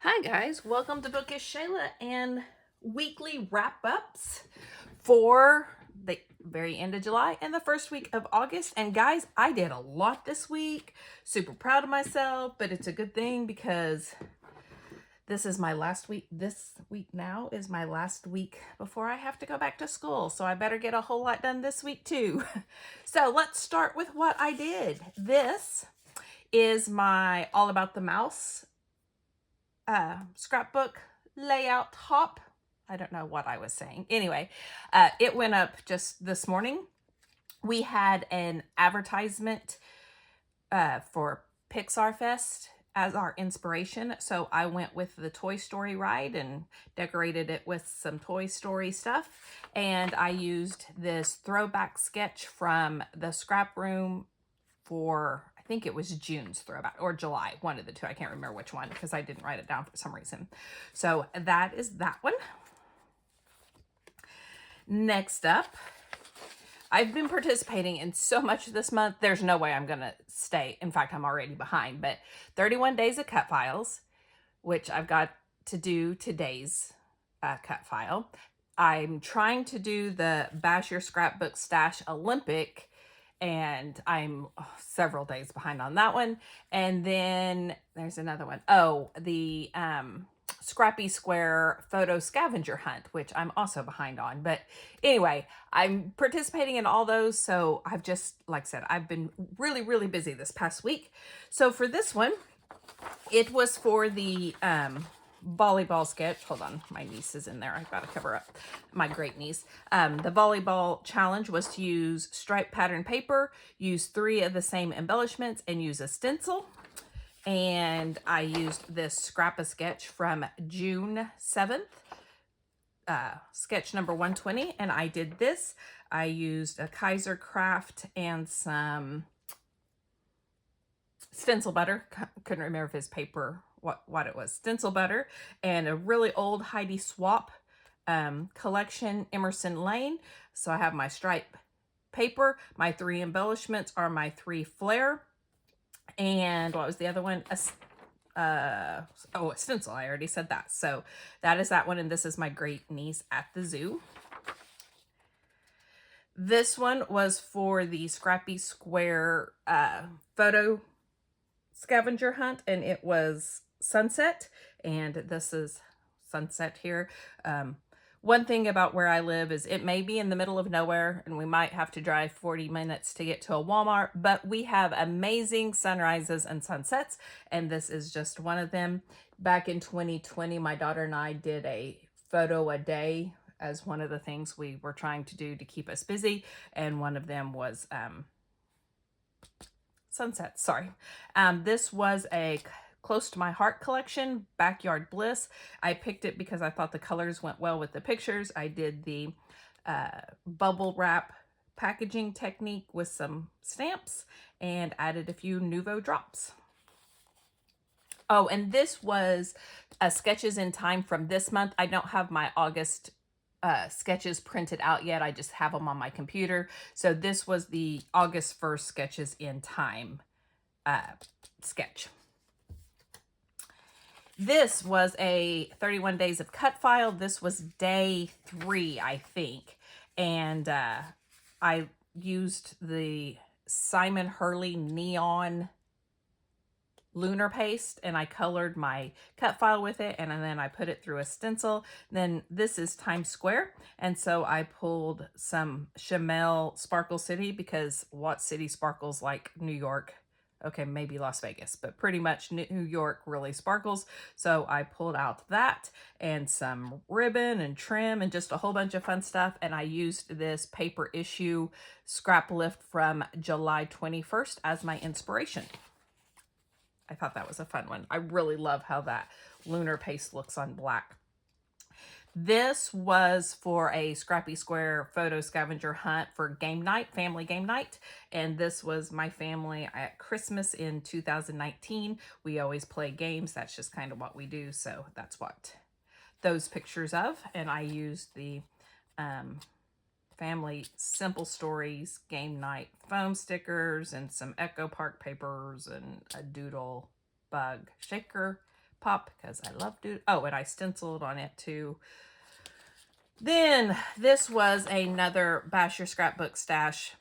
Hi guys, welcome to Bookish Shayla and weekly wrap-ups for the very end of July and the first week of August. And guys, I did a lot this week. Super proud of myself, but it's a good thing because this is my last week. This week now is my last week before I have to go back to school. So I better get a whole lot done this week too. So let's start with what I did. This is my All About the Mouse scrapbook layout top. I don't know what I was saying. Anyway, it went up just this morning. We had an advertisement for Pixar Fest as our inspiration. So I went with the Toy Story ride and decorated it with some Toy Story stuff. And I used this throwback sketch from the scrap room for, I think it was June's throwback or July, one of the two. I can't remember which one because I didn't write it down for some reason. So that is that one. Next up, I've been participating in so much this month. There's no way I'm going to stay. In fact, I'm already behind, but 31 days of cut files, which I've got to do today's cut file. I'm trying to do the Bash Your Scrapbook Stash Olympic, and I'm several days behind on that one. And then there's another one. Oh, the Scrappy Square photo scavenger hunt, which I'm also behind on. But anyway, I'm participating in all those. So I've just, like I said, I've been really, really busy this past week. So for this one, it was for the volleyball sketch. Hold on, my niece is in there. I've got to cover up my great niece. The volleyball challenge was to use striped pattern paper, use 3 of the same embellishments, and use a stencil. And I used this Scrap-A-Sketch from June 7th, sketch number 120, and I did this. I used a Kaiser Craft and some stencil butter. Couldn't remember if his paper, what it was. Stencil butter and a really old Heidi Swapp collection, Emerson Lane. So I have my stripe paper. My 3 embellishments are my 3 flare. And what was the other one? A stencil. I already said that. So that is that one. And this is my great niece at the zoo. This one was for the Scrappy Square photo scavenger hunt, and it was sunset, and this is sunset here. One thing about where I live is it may be in the middle of nowhere and we might have to drive 40 minutes to get to a Walmart, but we have amazing sunrises and sunsets, and this is just one of them. Back in 2020, my daughter and I did a photo a day as one of the things we were trying to do to keep us busy, and one of them was sunset, sorry. This was a close to my heart collection, Backyard Bliss. I picked it because I thought the colors went well with the pictures. I did the bubble wrap packaging technique with some stamps and added a few Nuvo drops. Oh, and this was sketches in time from this month. I don't have my August sketches printed out yet. I just have them on my computer. So this was the August 1st sketches in time sketch. This was a 31 days of cut file. This was day 3, I think. And I used the Simon Hurley neon lunar paste, and I colored my cut file with it, and then I put it through a stencil. Then this is Times Square, and so I pulled some Chamel Sparkle City because what city sparkles like New York? Okay, maybe Las Vegas, but pretty much New York really sparkles. So I pulled out that and some ribbon and trim and just a whole bunch of fun stuff, and I used this paper issue scrap lift from July 21st as my inspiration. I thought that was a fun one. I really love how that lunar paste looks on black. This was for a Scrappy Square photo scavenger hunt for game night, family game night. And this was my family at Christmas in 2019. We always play games. That's just kind of what we do. So that's what those pictures of. And I used the family simple stories game night foam stickers and some Echo Park papers and a doodle bug shaker pop because I love doodle. Oh, and I stenciled on it too. Then this was another Bash Your Scrapbook Stash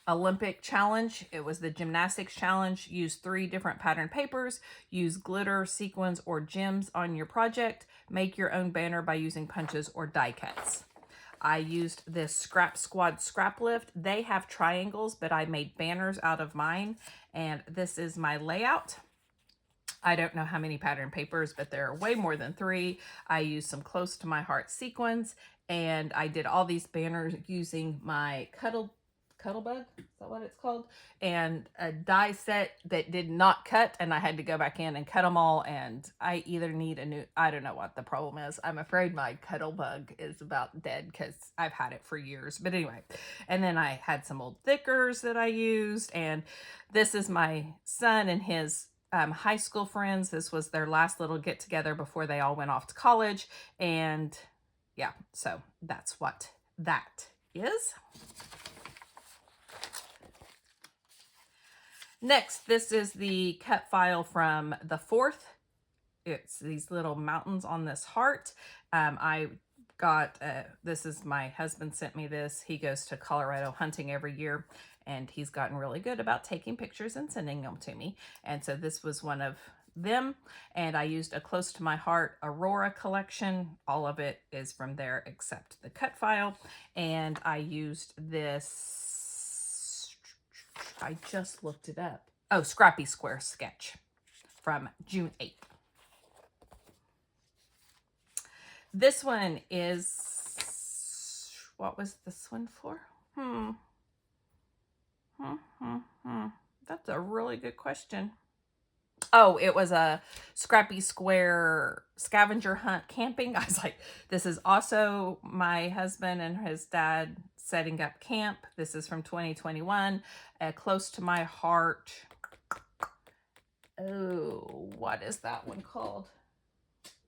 Olympic challenge. It was the gymnastics challenge. Use 3 different pattern papers. Use glitter, sequins, or gems on your project. Make your own banner by using punches or die cuts. I used this Scrap Squad Scrap Lift. They have triangles, but I made banners out of mine. And this is my layout. I don't know how many pattern papers, but there are way more than 3. I used some close to my heart sequins, and I did all these banners using my Cuttlebug, is that what it's called? And a die set that did not cut, and I had to go back in and cut them all, and I either need a new, I don't know what the problem is. I'm afraid my Cuttlebug is about dead because I've had it for years. But anyway, and then I had some old thickers that I used, and this is my son and his high school friends. This was their last little get together before they all went off to college. And yeah, so that's what that is. Next, this is the cut file from the 4th. It's these little mountains on this heart. I got, this is my husband sent me this. He goes to Colorado hunting every year, and he's gotten really good about taking pictures and sending them to me. And so this was one of them, and I used a Close to My Heart Aurora collection. All of it is from there except the cut file. And I used this, I just looked it up. Oh, Scrappy Square sketch from June 8th. This one is, what was this one for? That's a really good question. Oh, it was a Scrappy Square scavenger hunt camping. I was like, this is also my husband and his dad setting up camp. This is from 2021. Close to My Heart. Oh, what is that one called?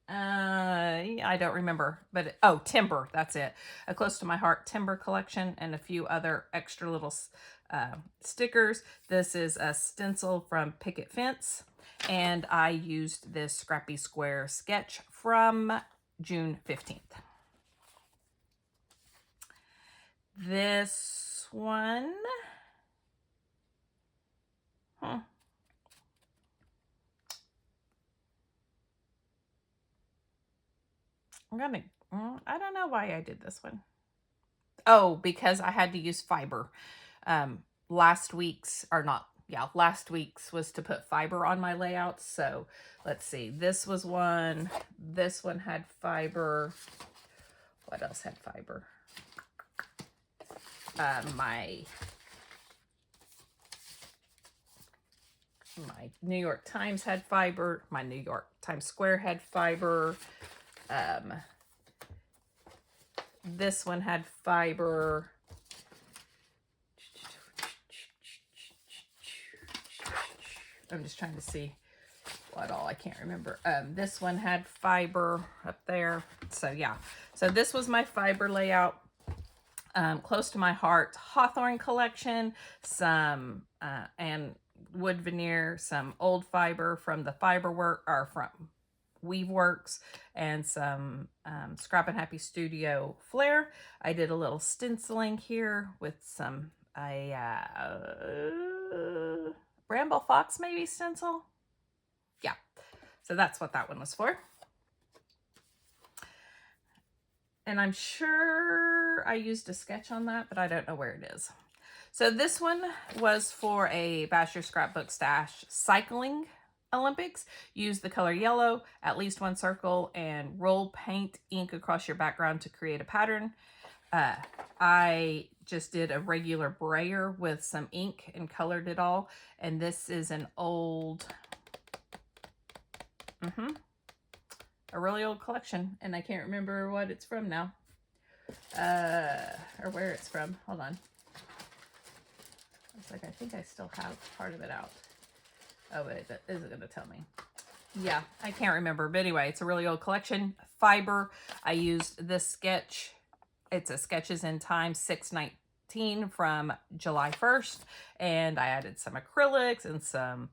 I don't remember, but oh, Timber, that's it. A Close to My Heart Timber collection and a few other extra little stickers. This is a stencil from Picket Fence, and I used this Scrappy Square sketch from June 15th. This one, I don't know why I did this one. Oh, because I had to use fiber. Last week's was to put fiber on my layouts. So let's see, this was one. This one had fiber. What else had fiber? My New York Times had fiber. My New York Times Square had fiber. This one had fiber. I'm just trying to see what all, I can't remember. This one had fiber up there. So yeah, so this was my fiber layout. Close to My Heart Hawthorne collection, some and wood veneer, some old fiber from the from Weaveworks, and some Scrap and Happy Studio Flair. I did a little stenciling here with some Bramble Fox maybe stencil. Yeah, so that's what that one was for. And I'm sure I used a sketch on that, but I don't know where it is. So this one was for a Bash Your Scrapbook Stash cycling Olympics. Use the color yellow, at least one circle, and roll paint ink across your background to create a pattern. I just did a regular brayer with some ink and colored it all. And this is an old, a really old collection, and I can't remember what it's from now, or where it's from. Hold on. It's like, I think I still have part of it out. Oh, but it isn't going to tell me. Yeah, I can't remember. But anyway, it's a really old collection. Fiber. I used this sketch. It's a Sketches in Time 619 2018 from July 1st. And I added some acrylics and some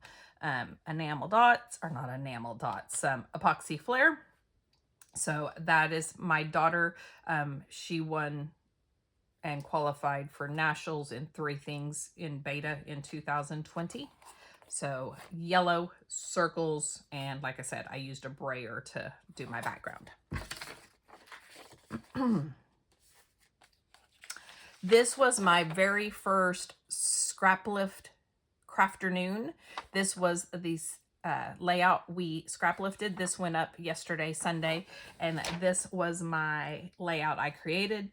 enamel dots, or not enamel dots, some epoxy flare. So that is my daughter. She won and qualified for nationals in 3 things in beta in 2020. So yellow circles, and like I said, I used a brayer to do my background. This was my very first scrap lift crafternoon. This was the layout we scrap lifted. This went up yesterday, Sunday, and this was my layout I created.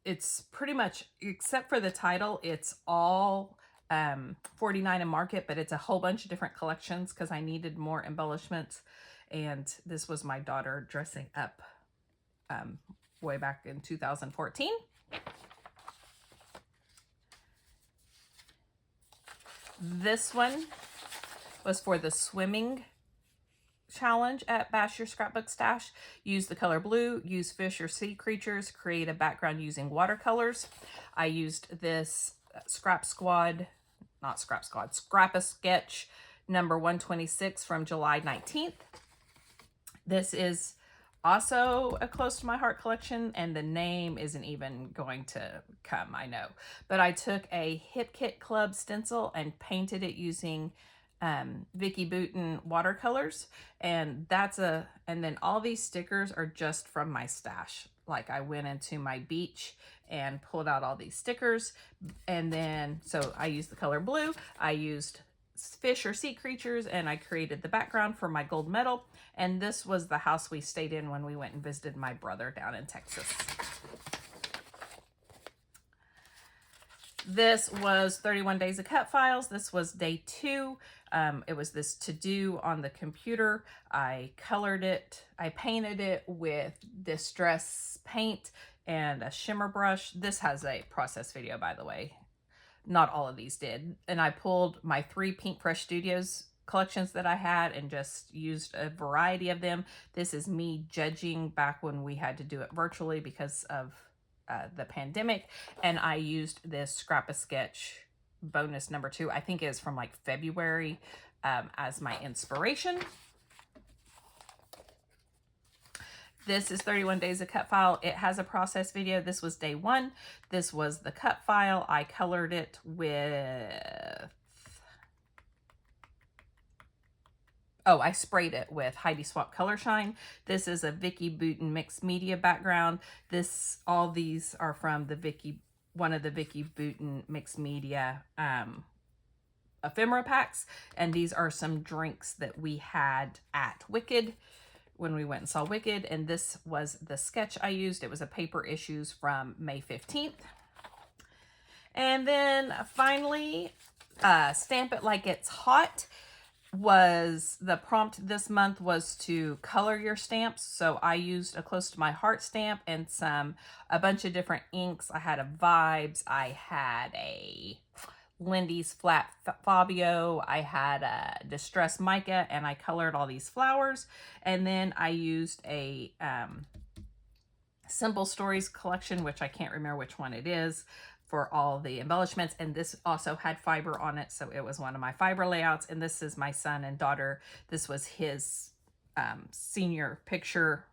It's pretty much, except for the title, it's all 49 in Market, but it's a whole bunch of different collections because I needed more embellishments. And this was my daughter dressing up way back in 2014. This one was for the swimming challenge at Bash Your Scrapbook Stash. Use the color blue, use fish or sea creatures, create a background using watercolors. I used this Scrap-A-Sketch number 126 from July 19th. This is also a close to my heart collection, and the name isn't even going to come, I know. But I took a Hip Kit Club stencil and painted it using Vicki Boutin watercolors, and then all these stickers are just from my stash. Like, I went into my beach and pulled out all these stickers, and then so I used the color blue, I used fish or sea creatures, and I created the background for my gold medal. And this was the house we stayed in when we went and visited my brother down in Texas. This was 31 Days of Cut Files. This was day 2. It was this to-do on the computer. I colored it. I painted it with Distress paint and a shimmer brush. This has a process video, by the way. Not all of these did. And I pulled my 3 Pink Fresh Studios collections that I had and just used a variety of them. This is me judging back when we had to do it virtually because of the pandemic. And I used this Scrap-A-Sketch bonus number 2. I think it's from like February as my inspiration. This is 31 Days of Cut File. It has a process video. This was day 1. This was the cut file. I colored it with... I sprayed it with Heidi Swapp Color Shine. This is a Vicki Boutin mixed media background. All these are from one of the Vicki Boutin mixed media ephemera packs. And these are some drinks that we had at Wicked when we went and saw Wicked. And this was the sketch I used. It was a Paper Issues from May 15th. And then finally, Stamp It Like It's Hot was the prompt this month was to color your stamps. So I used a Close to My Heart stamp and a bunch of different inks. I had a Vibes, I had a Lindy's Flat Fabio, I had a Distress Mica, and I colored all these flowers. And then I used a Simple Stories collection, which I can't remember which one it is, for all the embellishments. And this also had fiber on it, so it was one of my fiber layouts. And this is my son and daughter. This was his senior picture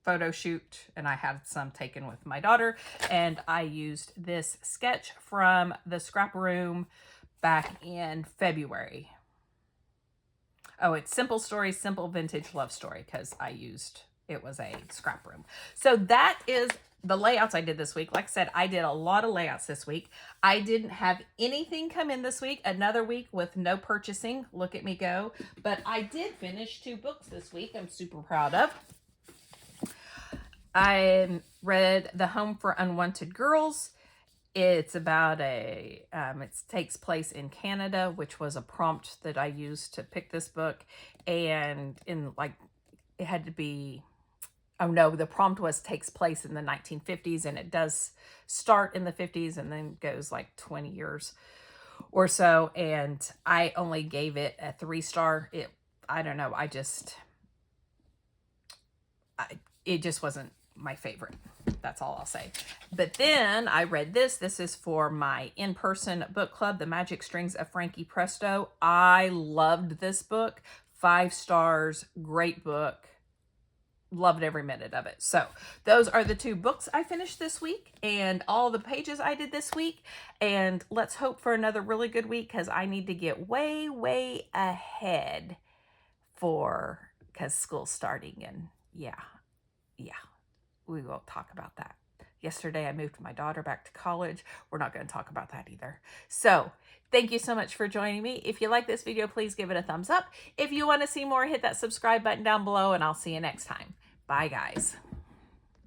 photo shoot, and I had some taken with my daughter. And I used this sketch from the scrap room back in February. Oh, it's Simple Stories, Simple Vintage Love Story, because it was a scrap room. So that is the layouts I did this week. Like I said, I did a lot of layouts this week. I didn't have anything come in this week. Another week with no purchasing. Look at me go. But I did finish 2 books this week I'm super proud of. I read The Home for Unwanted Girls. It's about it takes place in Canada, which was a prompt that I used to pick this book. And it had to be... Oh no, the prompt takes place in the 1950s, and it does start in the 50s and then goes like 20 years or so. And I only gave it a 3-star. I don't know. It just wasn't my favorite. That's all I'll say. But then I read this. This is for my in-person book club, The Magic Strings of Frankie Presto. I loved this book. 5 stars. Great book. Loved every minute of it. So those are the 2 books I finished this week and all the pages I did this week. And let's hope for another really good week, because I need to get way, way ahead because school's starting. And yeah, we won't talk about that. Yesterday, I moved my daughter back to college. We're not going to talk about that either. So thank you so much for joining me. If you like this video, please give it a thumbs up. If you want to see more, hit that subscribe button down below, and I'll see you next time. Bye, guys.